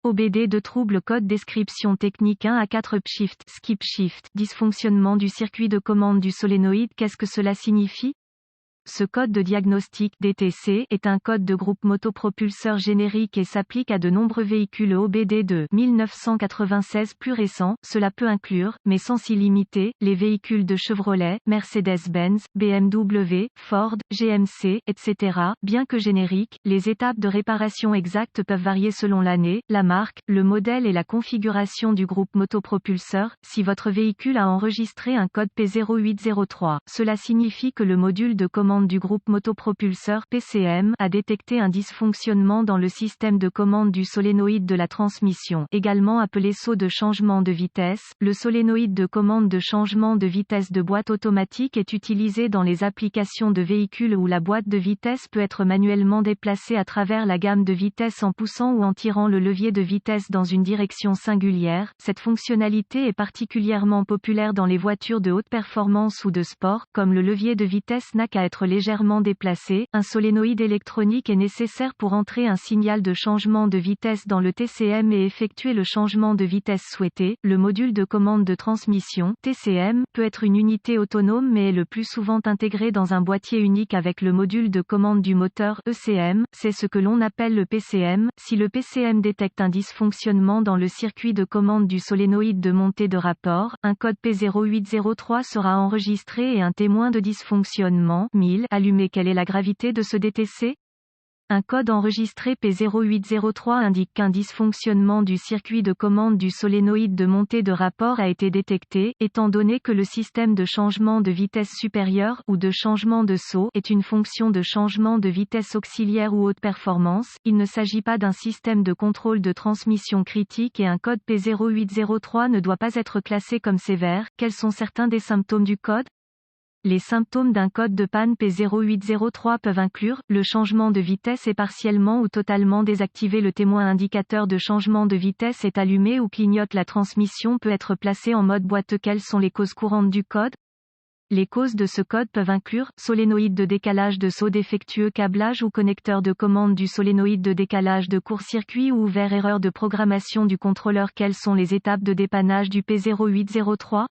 OBD de trouble code description technique 1 à 4 shift, skip shift, dysfonctionnement du circuit de commande du solénoïde. Qu'est-ce que cela signifie? Ce code de diagnostic DTC est un code de groupe motopropulseur générique et s'applique à de nombreux véhicules OBD de 1996 plus récents. Cela peut inclure, mais sans s'y limiter, les véhicules de Chevrolet, Mercedes-Benz, BMW, Ford, GMC, etc. Bien que génériques, les étapes de réparation exactes peuvent varier selon l'année, la marque, le modèle et la configuration du groupe motopropulseur. Si votre véhicule a enregistré un code P0803, cela signifie que le module de commande du groupe motopropulseur PCM a détecté un dysfonctionnement dans le système de commande du solénoïde de la transmission, également appelé seau de changement de vitesse. Le solénoïde de commande de changement de vitesse de boîte automatique est utilisé dans les applications de véhicules où la boîte de vitesse peut être manuellement déplacée à travers la gamme de vitesse en poussant ou en tirant le levier de vitesse dans une direction singulière. Cette fonctionnalité est particulièrement populaire dans les voitures de haute performance ou de sport, comme le levier de vitesse n'a qu'à être légèrement déplacé. Un solénoïde électronique est nécessaire pour entrer un signal de changement de vitesse dans le TCM et effectuer le changement de vitesse souhaité. Le module de commande de transmission TCM peut être une unité autonome mais est le plus souvent intégré dans un boîtier unique avec le module de commande du moteur ECM. C'est ce que l'on appelle le PCM. Si le PCM détecte un dysfonctionnement dans le circuit de commande du solénoïde de montée de rapport, un code P0803 sera enregistré et un témoin de dysfonctionnement 1000 allumé. Quelle est la gravité de ce DTC? Un code enregistré P0803 indique qu'un dysfonctionnement du circuit de commande du solénoïde de montée de rapport a été détecté, étant donné que le système de changement de vitesse supérieure ou de changement de saut est une fonction de changement de vitesse auxiliaire ou haute performance. Il ne s'agit pas d'un système de contrôle de transmission critique et un code P0803 ne doit pas être classé comme sévère. Quels sont certains des symptômes du code? Les symptômes d'un code de panne P0803 peuvent inclure, le changement de vitesse est partiellement ou totalement désactivé, le témoin indicateur de changement de vitesse est allumé ou clignote, la transmission peut être placée en mode boiteux. Quelles sont les causes courantes du code? Les causes de ce code peuvent inclure, solénoïde de décalage de saut défectueux, câblage ou connecteur de commande du solénoïde de décalage de court-circuit ou ouvert, erreur de programmation du contrôleur. Quelles sont les étapes de dépannage du P0803?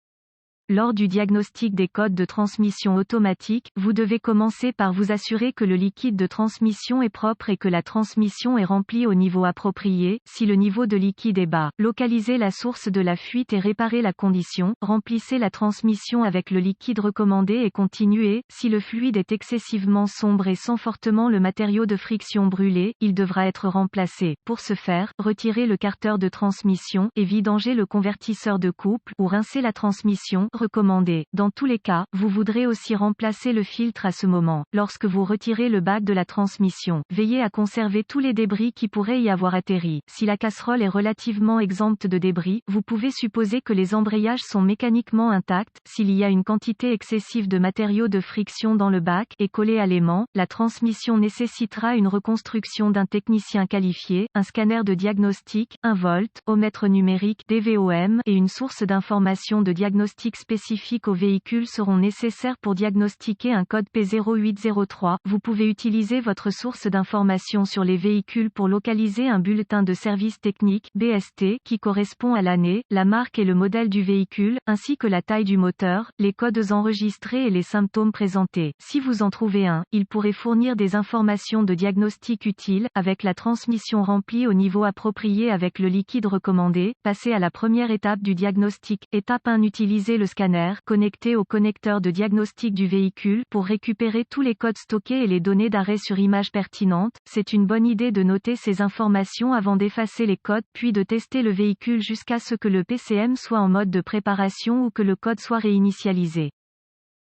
Lors du diagnostic des codes de transmission automatique, vous devez commencer par vous assurer que le liquide de transmission est propre et que la transmission est remplie au niveau approprié. Si le niveau de liquide est bas, localisez la source de la fuite et réparez la condition. Remplissez la transmission avec le liquide recommandé et continuez. Si le fluide est excessivement sombre et sent fortement le matériau de friction brûlé, il devra être remplacé. Pour ce faire, retirez le carter de transmission et vidangez le convertisseur de couple ou rincez la transmission. Recommandé. Dans tous les cas, vous voudrez aussi remplacer le filtre à ce moment. Lorsque vous retirez le bac de la transmission, veillez à conserver tous les débris qui pourraient y avoir atterri. Si la casserole est relativement exempte de débris, vous pouvez supposer que les embrayages sont mécaniquement intacts. S'il y a une quantité excessive de matériaux de friction dans le bac et collé à l'aimant, la transmission nécessitera une reconstruction d'un technicien qualifié, un scanner de diagnostic, un voltomètre numérique DVOM et une source d'information de diagnostic spécifiques au véhicule seront nécessaires pour diagnostiquer un code P0803. Vous pouvez utiliser votre source d'information sur les véhicules pour localiser un bulletin de service technique BST qui correspond à l'année, la marque et le modèle du véhicule, ainsi que la taille du moteur, les codes enregistrés et les symptômes présentés. Si vous en trouvez un, il pourrait fournir des informations de diagnostic utiles. Avec la transmission remplie au niveau approprié avec le liquide recommandé, passez à la première étape du diagnostic. Étape 1. Utilisez le scanner connecté au connecteur de diagnostic du véhicule pour récupérer tous les codes stockés et les données d'arrêt sur image pertinentes. C'est une bonne idée de noter ces informations avant d'effacer les codes puis de tester le véhicule jusqu'à ce que le PCM soit en mode de préparation ou que le code soit réinitialisé.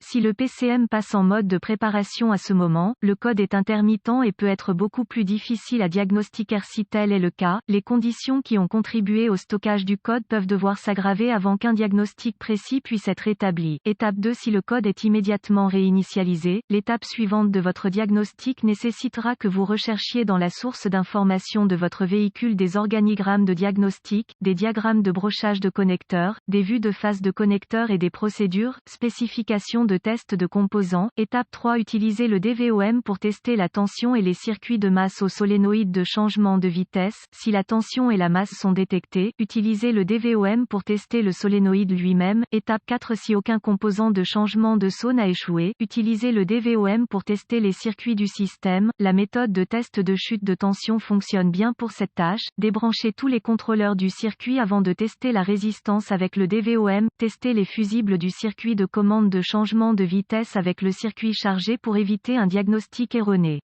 Si le PCM passe en mode de préparation à ce moment, le code est intermittent et peut être beaucoup plus difficile à diagnostiquer. Si tel est le cas, les conditions qui ont contribué au stockage du code peuvent devoir s'aggraver avant qu'un diagnostic précis puisse être établi. Étape 2. Si le code est immédiatement réinitialisé, l'étape suivante de votre diagnostic nécessitera que vous recherchiez dans la source d'information de votre véhicule des organigrammes de diagnostic, des diagrammes de brochage de connecteurs, des vues de face de connecteurs et des procédures, spécifications de test de composants. Étape 3. Utiliser le DVOM pour tester la tension et les circuits de masse au solénoïde de changement de vitesse. Si la tension et la masse sont détectées, utilisez le DVOM pour tester le solénoïde lui-même. Étape 4. Si aucun composant de changement de saut n'a échoué, utilisez le DVOM pour tester les circuits du système. La méthode de test de chute de tension fonctionne bien pour cette tâche. Débranchez tous les contrôleurs du circuit avant de tester la résistance avec le DVOM. Testez les fusibles du circuit de commande de changement de vitesse avec le circuit chargé pour éviter un diagnostic erroné.